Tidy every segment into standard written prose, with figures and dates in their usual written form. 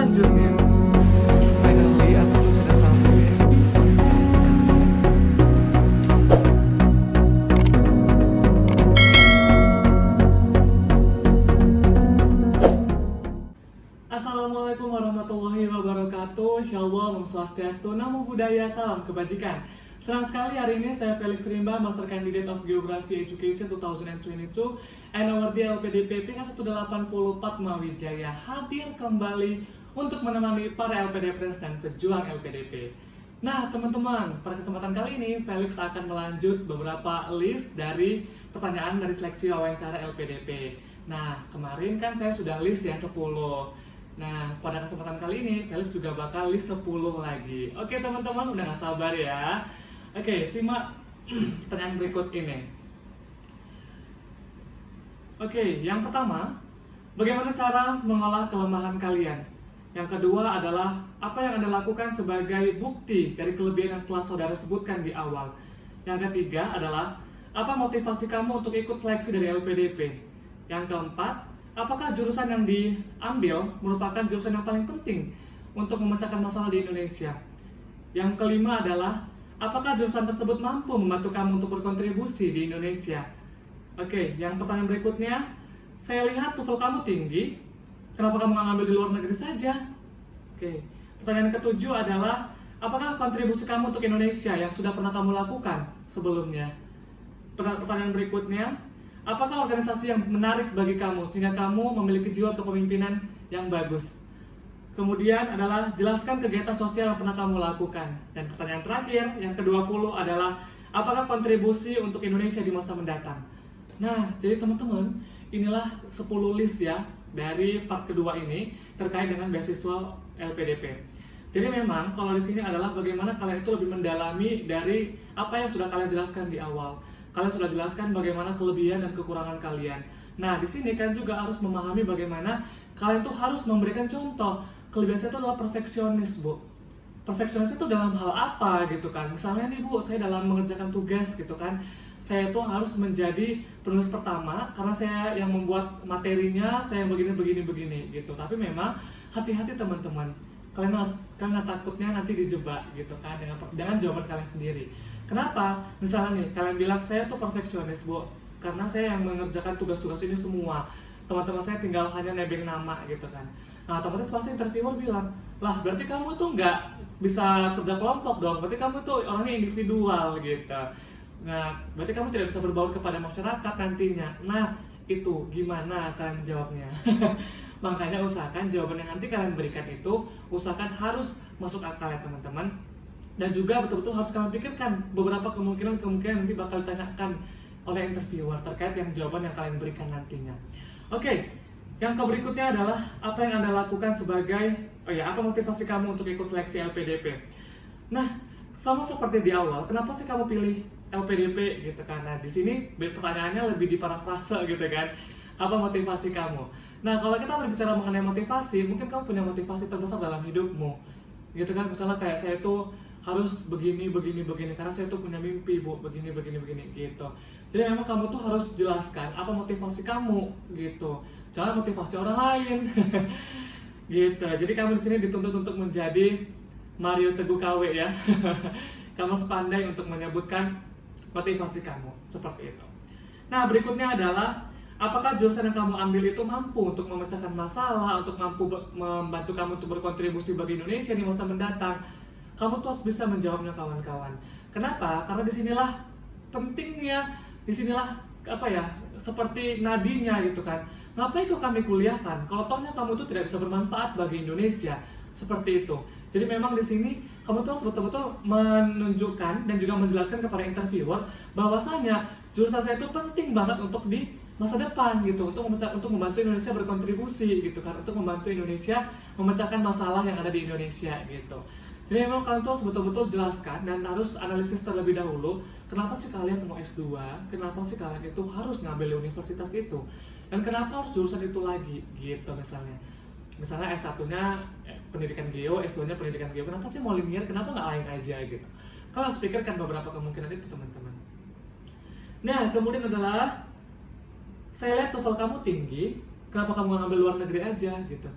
selanjutnya. Finally, aku sudah sampai. Assalamualaikum warahmatullahi wabarakatuh. Shalom, Om Swastiastu, Namo Buddhaya, salam kebajikan. Senang sekali hari ini saya Felix Rimba, Master Candidate of Geography Education 2022 and award LPDP tingkat 184 Mawijaya hadir kembali untuk menemani para LPD Friends dan pejuang LPDP. Nah teman-teman, pada kesempatan kali ini Felix akan melanjut beberapa list dari pertanyaan dari seleksi wawancara LPDP. Nah kemarin kan saya sudah list ya 10. Nah pada kesempatan kali ini Felix juga bakal list 10 lagi. Oke teman-teman, udah gak sabar ya. Oke, simak pertanyaan berikut ini. Oke, yang pertama, bagaimana cara mengolah kelemahan kalian? Yang kedua adalah, apa yang Anda lakukan sebagai bukti dari kelebihan yang telah saudara sebutkan di awal? Yang ketiga adalah, apa motivasi kamu untuk ikut seleksi dari LPDP? Yang keempat, apakah jurusan yang diambil merupakan jurusan yang paling penting untuk memecahkan masalah di Indonesia? Yang kelima adalah, apakah jurusan tersebut mampu membantu kamu untuk berkontribusi di Indonesia? Oke, yang pertanyaan berikutnya, saya lihat TOEFL kamu tinggi, kenapa kamu nggak ngambil di luar negeri saja? Oke, pertanyaan ketujuh adalah, apakah kontribusi kamu untuk Indonesia yang sudah pernah kamu lakukan sebelumnya? Pertanyaan berikutnya, apakah organisasi yang menarik bagi kamu sehingga kamu memiliki jiwa kepemimpinan yang bagus? Kemudian adalah jelaskan kegiatan sosial yang pernah kamu lakukan. Dan pertanyaan terakhir, yang ke-20 adalah apakah kontribusi untuk Indonesia di masa mendatang? Nah, jadi teman-teman, inilah 10 list ya dari part kedua ini terkait dengan beasiswa LPDP. Jadi memang kalau di sini adalah bagaimana kalian itu lebih mendalami dari apa yang sudah kalian jelaskan di awal. Kalian sudah jelaskan bagaimana kelebihan dan kekurangan kalian. Nah, di sini kalian juga harus memahami bagaimana kalian tuh harus memberikan contoh. Kelebihan saya itu adalah perfeksionis, Bu. Perfeksionis itu dalam hal apa gitu kan? Misalnya nih Bu, saya dalam mengerjakan tugas gitu kan, saya tuh harus menjadi penulis pertama karena saya yang membuat materinya, saya yang begini gitu. Tapi memang hati-hati teman-teman. Kalian takutnya nanti dijebak gitu kan dengan jawaban kalian sendiri. Kenapa? Misalnya nih, kalian bilang saya tuh perfeksionis, Bu, karena saya yang mengerjakan tugas-tugas ini semua. Teman-teman saya tinggal hanya nebeng nama gitu kan. Nah, otomatis pasti interviewer bilang, lah berarti kamu tuh nggak bisa kerja kelompok dong, berarti kamu tuh orangnya individual gitu. Nah, berarti kamu tidak bisa berbaur kepada masyarakat nantinya. Nah, itu gimana kalian jawabnya? Makanya usahakan jawaban yang nanti kalian berikan itu, usahakan harus masuk akal ya teman-teman. Dan juga betul-betul harus kalian pikirkan beberapa kemungkinan nanti bakal ditanyakan oleh interviewer terkait yang jawaban yang kalian berikan nantinya. Oke, yang berikutnya adalah apa yang Anda lakukan sebagai, apa motivasi kamu untuk ikut seleksi LPDP? Nah, sama seperti di awal, kenapa sih kamu pilih LPDP gitu kan? Nah, di sini pertanyaannya lebih diparafrase gitu kan. Apa motivasi kamu? Nah, kalau kita berbicara mengenai motivasi, mungkin kamu punya motivasi terbesar dalam hidupmu. Gitu kan, misalnya kayak saya tuh harus begini karena saya tuh punya mimpi, Bu, begini gitu. Jadi memang kamu tuh harus jelaskan apa motivasi kamu gitu. Jangan motivasi orang lain. Gitu. Jadi kamu di sini dituntut untuk menjadi Mario Teguh KW ya. Kamu harus pandai untuk menyebutkan motivasi kamu seperti itu. Nah, berikutnya adalah apakah jurusan yang kamu ambil itu mampu untuk memecahkan masalah, untuk mampu membantu kamu untuk berkontribusi bagi Indonesia di masa mendatang? Kamu tuh harus bisa menjawabnya kawan-kawan. Kenapa? Karena disinilah pentingnya, disinilah seperti nadinya gitu kan. Ngapain kok kami kuliahkan? Kalau tohnya kamu tuh tidak bisa bermanfaat bagi Indonesia, seperti itu. Jadi memang di sini kamu tuh harus betul-betul menunjukkan dan juga menjelaskan kepada interviewer bahwasanya jurusan saya itu penting banget untuk di masa depan gitu, untuk membantu Indonesia berkontribusi gitu kan, untuk membantu Indonesia memecahkan masalah yang ada di Indonesia gitu. Jadi memang kalian tuh harus betul-betul jelaskan dan harus analisis terlebih dahulu, kenapa sih kalian mau S2, kenapa sih kalian itu harus ngambil universitas itu, dan kenapa harus jurusan itu lagi gitu misalnya. Misalnya S1-nya pendidikan geo, S2-nya pendidikan geo, kenapa sih mau linear, kenapa nggak lain aja gitu. Kalian harus pikirkan beberapa kemungkinan itu teman-teman. Nah, kemudian adalah saya lihat TOEFL kamu tinggi, kenapa kamu nggak ngambil luar negeri aja gitu.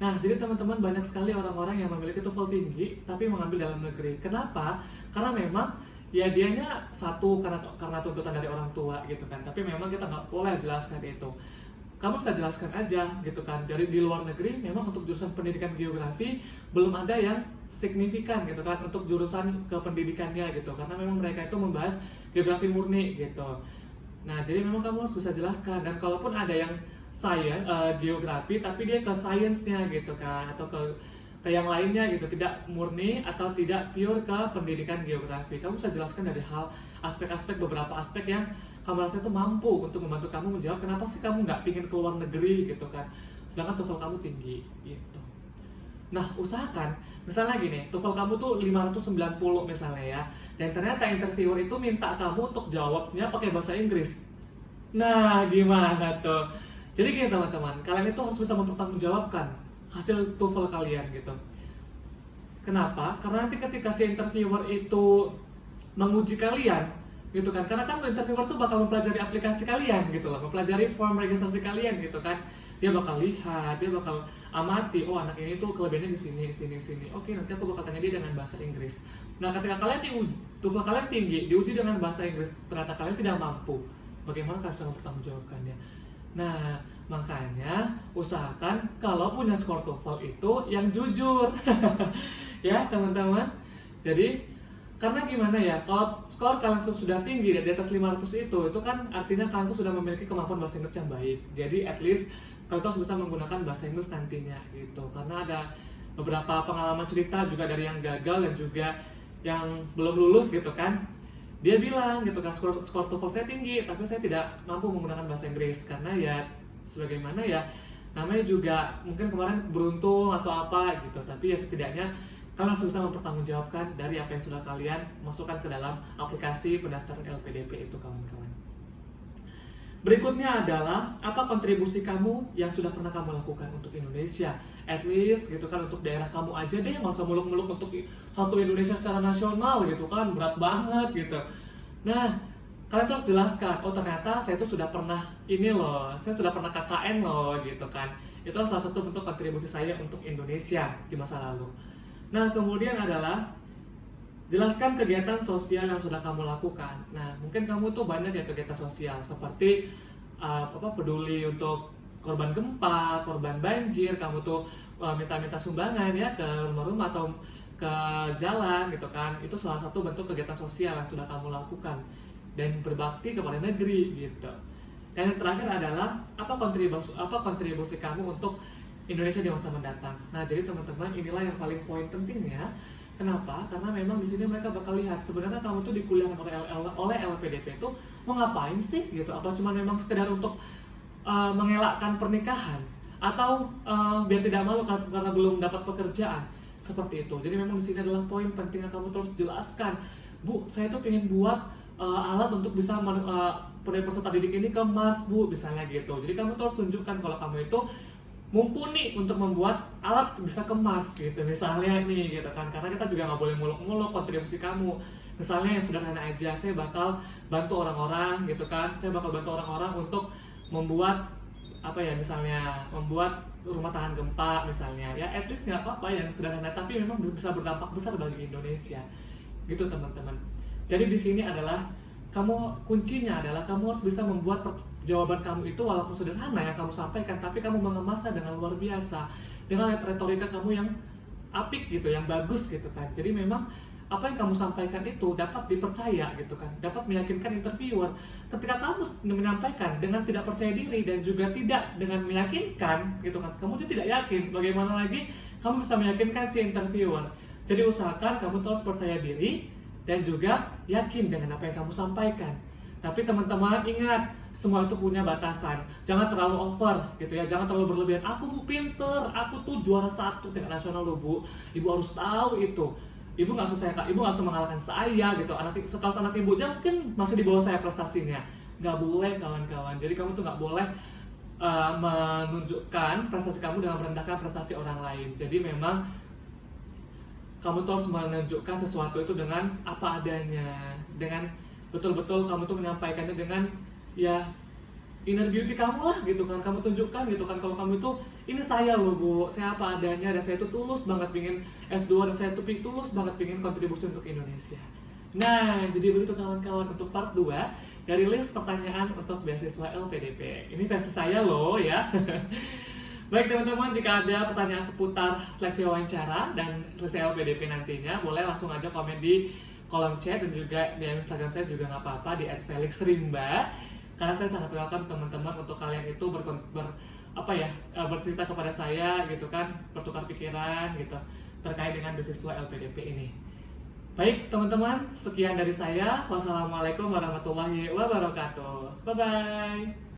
Nah, jadi teman-teman, banyak sekali orang-orang yang memiliki TOEFL tinggi tapi mengambil dalam negeri. Kenapa? Karena memang ya dianya satu karena tuntutan dari orang tua gitu kan. Tapi memang kita nggak boleh jelaskan itu. Kamu bisa jelaskan aja gitu kan, dari di luar negeri memang untuk jurusan pendidikan geografi belum ada yang signifikan gitu kan untuk jurusan kependidikannya gitu, karena memang mereka itu membahas geografi murni gitu. Nah, jadi memang kamu harus bisa jelaskan, dan kalaupun ada yang science, geografi tapi dia ke science-nya gitu kan, atau ke yang lainnya gitu, tidak murni atau tidak pure ke pendidikan geografi, kamu bisa jelaskan dari hal aspek-aspek, beberapa aspek yang kamu rasa itu mampu untuk membantu kamu menjawab kenapa sih kamu nggak pingin keluar negeri gitu kan, sedangkan TOEFL kamu tinggi gitu. Nah, usahakan misalnya gini, TOEFL kamu tuh 590 misalnya ya, dan ternyata interviewer itu minta kamu untuk jawabnya pakai bahasa Inggris. Nah, gimana tuh? Jadi gini teman-teman, kalian itu harus bisa mempertanggungjawabkan hasil TOEFL kalian gitu. Kenapa? Karena nanti ketika si interviewer itu menguji kalian gitu kan, karena kan interviewer tuh bakal mempelajari aplikasi kalian gitu loh, mempelajari form registrasi kalian gitu kan. Dia bakal lihat, dia bakal amati, oh anak ini tuh kelebihannya di sini, di sini, di sini. Oke, nanti aku bakal tanya dia dengan bahasa Inggris. Nah, ketika kalian TOEFL kalian tinggi, diuji dengan bahasa Inggris, ternyata kalian tidak mampu, bagaimana kalian bisa mempertanggungjawabkannya? Nah, makanya usahakan kalau punya skor TOEFL itu yang jujur. Ya, teman-teman. Jadi, karena gimana ya, kalau skor kalian sudah tinggi di atas 500 itu kan artinya kalian tuh sudah memiliki kemampuan bahasa Inggris yang baik. Jadi, at least kalian tuh harus bisa menggunakan bahasa Inggris nantinya gitu. Karena ada beberapa pengalaman cerita juga dari yang gagal dan juga yang belum lulus gitu kan. Dia bilang gitu kan, skor TOEFL saya tinggi tapi saya tidak mampu menggunakan bahasa Inggris, karena ya sebagaimana ya namanya juga mungkin kemarin beruntung atau apa gitu, tapi ya setidaknya kalian harus bisa mempertanggungjawabkan dari apa yang sudah kalian masukkan ke dalam aplikasi pendaftaran LPDP itu, kawan-kawan. Berikutnya adalah apa kontribusi kamu yang sudah pernah kamu lakukan untuk Indonesia, at least gitu kan, untuk daerah kamu aja deh, nggak usah muluk-muluk untuk satu Indonesia secara nasional gitu kan, berat banget gitu. Nah, kalian terus jelaskan, oh ternyata saya tuh sudah pernah ini loh, saya sudah pernah KKN loh gitu kan. Itu salah satu bentuk kontribusi saya untuk Indonesia di masa lalu. Nah, kemudian adalah jelaskan kegiatan sosial yang sudah kamu lakukan. Nah, mungkin kamu tuh banyak ya kegiatan sosial seperti peduli untuk korban gempa, korban banjir, kamu tuh minta-minta sumbangan ya ke rumah-rumah atau ke jalan gitu kan. Itu salah satu bentuk kegiatan sosial yang sudah kamu lakukan dan berbakti kepada negeri gitu. Dan yang terakhir adalah apa kontribusi kamu untuk Indonesia di masa mendatang. Nah, jadi teman-teman, inilah yang paling poin pentingnya. Kenapa? Karena memang di sini mereka bakal lihat sebenarnya kamu tuh dikuliahkan oleh LPDP itu mau ngapain sih gitu? Apa cuma memang sekedar untuk mengelakkan pernikahan, atau biar tidak malu karena belum dapat pekerjaan, seperti itu. Jadi memang di sini adalah poin pentingnya, kamu terus jelaskan, Bu, saya tuh pengen buat alat untuk bisa peserta didik ini ke Mars, Bu, misalnya gitu. Jadi kamu terus tunjukkan kalau kamu itu mumpuni untuk membuat alat bisa ke Mars gitu, misalnya nih gitu kan. Karena kita juga nggak boleh muluk-muluk kontribusi kamu. Misalnya yang sederhana aja, saya bakal bantu orang-orang gitu kan, saya bakal bantu orang-orang untuk membuat misalnya membuat rumah tahan gempa misalnya ya, at least nggak apa-apa yang sederhana tapi memang bisa berdampak besar bagi Indonesia gitu, teman-teman. Jadi di sini adalah kuncinya adalah kamu harus bisa membuat jawaban kamu itu walaupun sederhana yang kamu sampaikan, tapi kamu mengemasnya dengan luar biasa, dengan retorika kamu yang apik gitu, yang bagus gitu kan. Jadi memang apa yang kamu sampaikan itu dapat dipercaya gitu kan, dapat meyakinkan interviewer. Ketika kamu menyampaikan dengan tidak percaya diri dan juga tidak dengan meyakinkan gitu kan, kamu juga tidak yakin, bagaimana lagi kamu bisa meyakinkan si interviewer. Jadi usahakan kamu terus percaya diri dan juga yakin dengan apa yang kamu sampaikan. Tapi teman-teman ingat, semua itu punya batasan. Jangan terlalu over gitu ya, jangan terlalu berlebihan. Aku Bu pinter, aku tuh juara 1 tingkat nasional loh Bu. Ibu harus tahu itu. Ibu nggak usah mengalahkan saya gitu. Sekelas anak ibu aja mungkin masih di bawah saya prestasinya. Nggak boleh, kawan-kawan. Jadi kamu tuh nggak boleh menunjukkan prestasi kamu dengan merendahkan prestasi orang lain. Jadi memang kamu tuh harus menunjukkan sesuatu itu dengan apa adanya, dengan betul-betul kamu tuh menyampaikannya dengan ya inner beauty kamu lah gitu kan, kamu tunjukkan gitu kan kalau kamu itu ini saya loh Bu, saya apa adanya, dan saya itu tulus banget pingin S2, dan saya tuh tulus banget pingin kontribusi untuk Indonesia. Nah, jadi begitu kawan-kawan untuk part 2 dari list pertanyaan untuk beasiswa LPDP. Ini versi saya loh ya. Baik teman-teman, jika ada pertanyaan seputar seleksi wawancara dan seleksi LPDP nantinya, boleh langsung aja komen di kolom chat, dan juga di Instagram saya juga nggak apa-apa di @felixrimba. Karena saya sangat welcome teman-teman untuk kalian itu bercerita kepada saya gitu kan, bertukar pikiran gitu terkait dengan beasiswa LPDP ini. Baik teman-teman, sekian dari saya. Wassalamualaikum warahmatullahi wabarakatuh. Bye-bye.